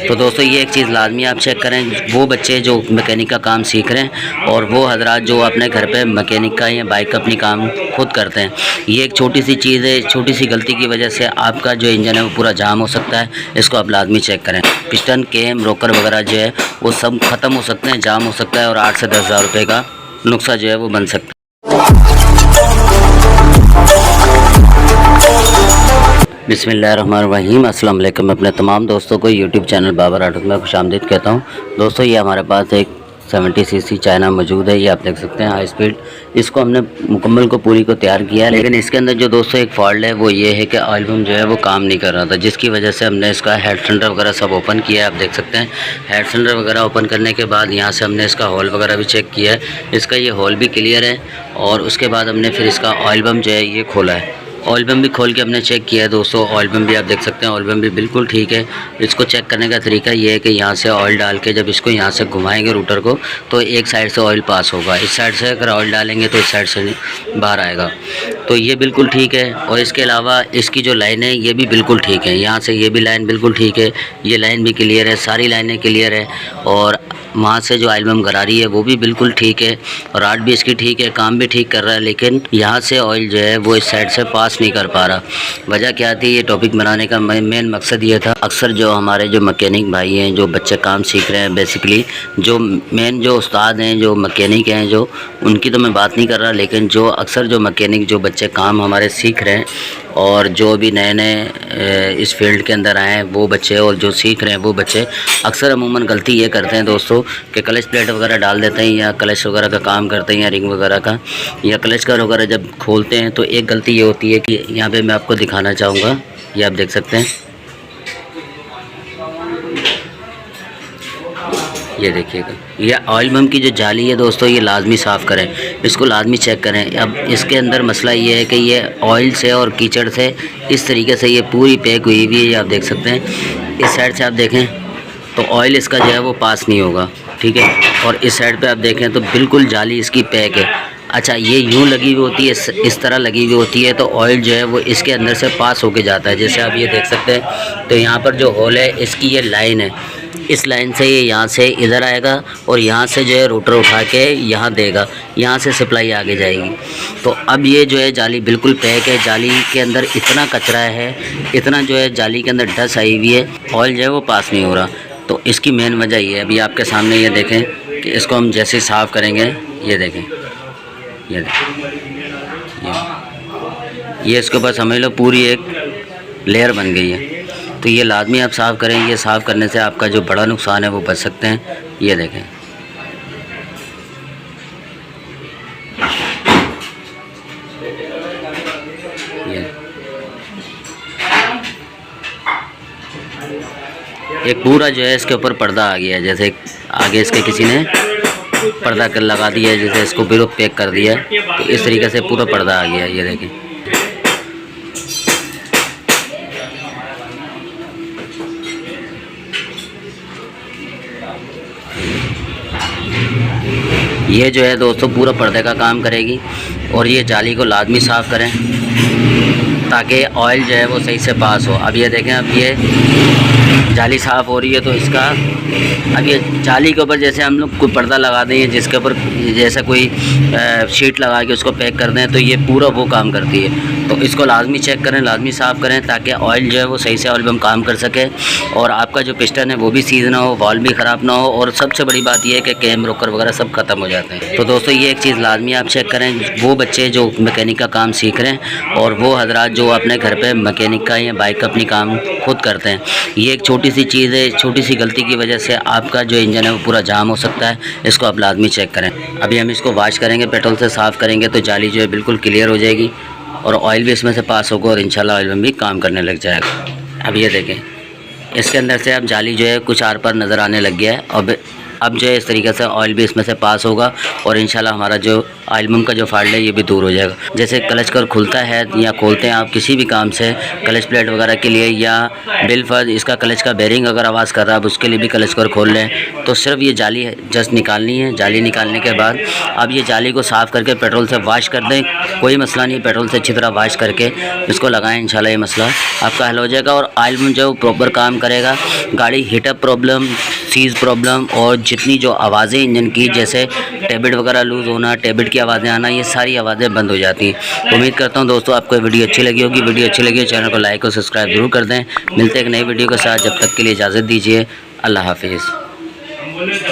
तो दोस्तों ये एक चीज़ लाजमी आप चेक करें, वो बच्चे जो मैकेनिक का काम सीख रहे हैं और वो हजरात जो अपने घर पे मैकेनिक का या बाइक का अपनी काम खुद करते हैं, ये एक छोटी सी चीज़ है, छोटी सी गलती की वजह से आपका जो इंजन है वो पूरा जाम हो सकता है। इसको आप लाजमी चेक करें। पिस्टन, केम, रोकर वगैरह जो है वो सब ख़त्म हो सकते हैं, जाम हो सकता है और 8 से 10 हज़ार रुपये का नुकसान जो है वो बन सकता है। बिस्मिल्लाहिर्रहमानिर्रहीम। अस्सलाम वालेकुम। मैं अपने तमाम दोस्तों को यूट्यूब चैनल बाबर ऑटो में खुशामदीद कहता हूँ। दोस्तों ये हमारे पास एक 70 सीसी चाइना मौजूद है, ये आप देख सकते हैं हाई स्पीड। इसको हमने मुकम्मल को पूरी को तैयार किया है, लेकिन इसके अंदर जो दोस्तों एक फॉल्ट है वो ये है कि ऑयल पम्प जो है वो काम नहीं कर रहा था, जिसकी वजह से हमने इसका हेड सिलेंडर वगैरह सब ओपन किया है। आप देख सकते हैं हेड सिलेंडर वगैरह ओपन करने के बाद यहाँ से हमने इसका होल वगैरह भी चेक किया है, इसका ये होल भी क्लियर है। और उसके बाद हमने फिर इसका ऑयल पम्प जो है ये खोला है, ऑयल पम्प भी खोल के हमने चेक किया है। दोस्तों ऑयल पम्प भी आप देख सकते हैं, ऑयल पम्प भी बिल्कुल ठीक है। इसको चेक करने का तरीका ये है कि यहाँ से ऑयल डाल के जब इसको यहाँ से घुमाएंगे रूटर को तो एक साइड से ऑयल पास होगा, इस साइड से अगर ऑयल डालेंगे तो इस साइड से बाहर आएगा। तो ये बिल्कुल ठीक है। और इसके अलावा इसकी जो लाइन है ये भी बिल्कुल ठीक है, यहाँ से ये भी लाइन बिल्कुल ठीक है, ये लाइन भी क्लियर है, सारी लाइनें क्लियर है। और वहाँ से जो ऑयल पम्प गरारी है वो भी बिल्कुल ठीक है, राड भी इसकी ठीक है, काम भी ठीक कर रहा है। लेकिन यहाँ से ऑयल जो है वो इस साइड से पास नहीं कर पा रहा। वजह क्या थी, ये टॉपिक बनाने का मेन मकसद ये था। अक्सर जो हमारे जो मैकेनिक भाई हैं, जो बच्चे काम सीख रहे हैं, बेसिकली जो मेन जो उस्ताद हैं, जो मैकेनिक हैं, जो उनकी तो मैं बात नहीं कर रहा, लेकिन जो अक्सर जो मैकेनिक जो बच्चे काम हमारे सीख रहे हैं और जो भी नए नए इस फील्ड के अंदर आए हैं वो बच्चे और जो सीख रहे हैं वो बच्चे अक्सर अमूमन गलती ये करते हैं दोस्तों कि क्लच प्लेट वगैरह डाल देते हैं या क्लच वगैरह का काम करते हैं या रिंग वगैरह का या क्लच का वगैरह जब खोलते हैं तो एक गलती ये होती है कि यहाँ पे मैं आपको दिखाना चाहूँगा, ये आप देख सकते हैं, ये देखिएगा, ये ऑयल पम्प की जो जाली है दोस्तों ये लाजमी साफ़ करें, इसको लाजमी चेक करें। अब इसके अंदर मसला ये है कि ये ऑयल से और कीचड़ से इस तरीके से ये पूरी पैक हुई हुई है, ये आप देख सकते हैं। इस साइड से आप देखें तो ऑयल इसका जो है वो पास नहीं होगा, ठीक है। और इस साइड पे आप देखें तो बिल्कुल जाली इसकी पैक है। अच्छा, ये यूँ लगी हुई होती है, इस तरह लगी हुई होती है तो ऑयल जो है वो इसके अंदर से पास होके जाता है। जैसे आप ये देख सकते हैं तो यहाँ पर जो होल है इसकी ये लाइन है, इस लाइन से ये यहाँ से इधर आएगा और यहाँ से जो है रोटर उठा के यहाँ देगा, यहाँ से सप्लाई आगे जाएगी। तो अब ये जो है जाली बिल्कुल पैक है, जाली के अंदर इतना कचरा है, इतना जो है जाली के अंदर डस्ट आई हुई है, ऑयल जो है वो पास नहीं हो रहा। तो इसकी मेन वजह ये है, अभी आपके सामने ये देखें कि इसको हम जैसे साफ़ करेंगे, ये देखें, ये इसके ऊपर समझ लो पूरी एक लेयर बन गई है। तो ये लाजमी आप साफ़ करें, ये साफ़ करने से आपका जो बड़ा नुकसान है वो बच सकते हैं। ये देखें, ये एक पूरा जो है इसके ऊपर पर्दा आ गया है, जैसे आगे इसके किसी ने पर्दा कर लगा दिया है, जैसे इसको बिल्कुल पैक कर दिया है, तो इस तरीके से पूरा पर्दा आ गया है। ये देखें, ये जो है दोस्तों पूरा पर्दे का काम करेगी। और ये जाली को लाजमी साफ़ करें ताकि ऑयल जो है वो सही से पास हो। अब ये देखें, अब ये जाली साफ़ हो रही है तो इसका अब ये जाली के ऊपर जैसे हम लोग कोई पर्दा लगा दें, जिसके ऊपर जैसा कोई शीट लगा के उसको पैक कर दें, तो ये पूरा वो काम करती है। तो इसको लाजमी चेक करें, लाजमी साफ़ करें ताकि ऑयल जो है वो सही से ऑयल पम्प काम कर सके और आपका जो पिस्टन है वो भी सीज ना हो, वाल्व भी ख़राब ना हो। और सबसे बड़ी बात यह है कि कैम, रोकर वगैरह सब ख़त्म हो जाते हैं। तो दोस्तों ये एक चीज़ लाजमी आप चेक करें, वो बच्चे जो मैकेनिक का काम सीख रहे हैं और वो हजरात जो अपने घर पर मैकेनिक का या बाइक का अपनी काम खुद करते हैं, ये एक छोटी सी चीज़ है, छोटी सी गलती की वजह से आपका जो इंजन है वो पूरा जाम हो सकता है। इसको आप लाजमी चेक करें। अभी हम इसको वॉश करेंगे, पेट्रोल से साफ़ करेंगे तो जाली जो है बिल्कुल क्लियर हो जाएगी और ऑयल भी इसमें से पास होगा और इंशाल्लाह ऑयल में भी काम करने लग जाएगा। अब ये देखें, इसके अंदर से अब जाली जो है कुछ आर पार नज़र आने लग गया है। अब जो है इस तरीके से ऑयल भी इसमें से पास होगा और इंशाल्लाह हमारा जो ऑयल बम का जो फॉल्ट है ये भी दूर हो जाएगा। जैसे क्लच कर खुलता है या खोलते हैं आप किसी भी काम से, क्लच प्लेट वगैरह के लिए या बिल फर्ज इसका क्लच का बेरिंग अगर आवाज़ कर रहा है, अब उसके लिए भी क्लच कर खोल लें तो सिर्फ ये जाली जस्ट निकालनी है। जाली निकालने के बाद अब ये जाली को साफ़ करके पेट्रोल से वॉश कर दें, कोई मसला नहीं, पेट्रोल से अच्छी तरह वॉश करके इसको लगाएं, इंशाल्लाह ये मसला आपका हल हो जाएगा। और ऑयल बम जो प्रॉपर काम करेगा, गाड़ी हीटअप प्रॉब्लम, सीज प्रॉब्लम और जितनी जो आवाज़ें इंजन की, जैसे टेबिट वगैरह लूज़ होना, टेबिट की आवाज़ें आना, ये सारी आवाज़ें बंद हो जाती हैं। उम्मीद करता हूँ दोस्तों आपको वीडियो अच्छी लगी होगी। वीडियो अच्छी लगी चैनल को लाइक और सब्सक्राइब जरूर कर दें। मिलते हैं एक नई वीडियो के साथ, जब तक के लिए इजाज़त दीजिए। अल्लाह हाफिज़।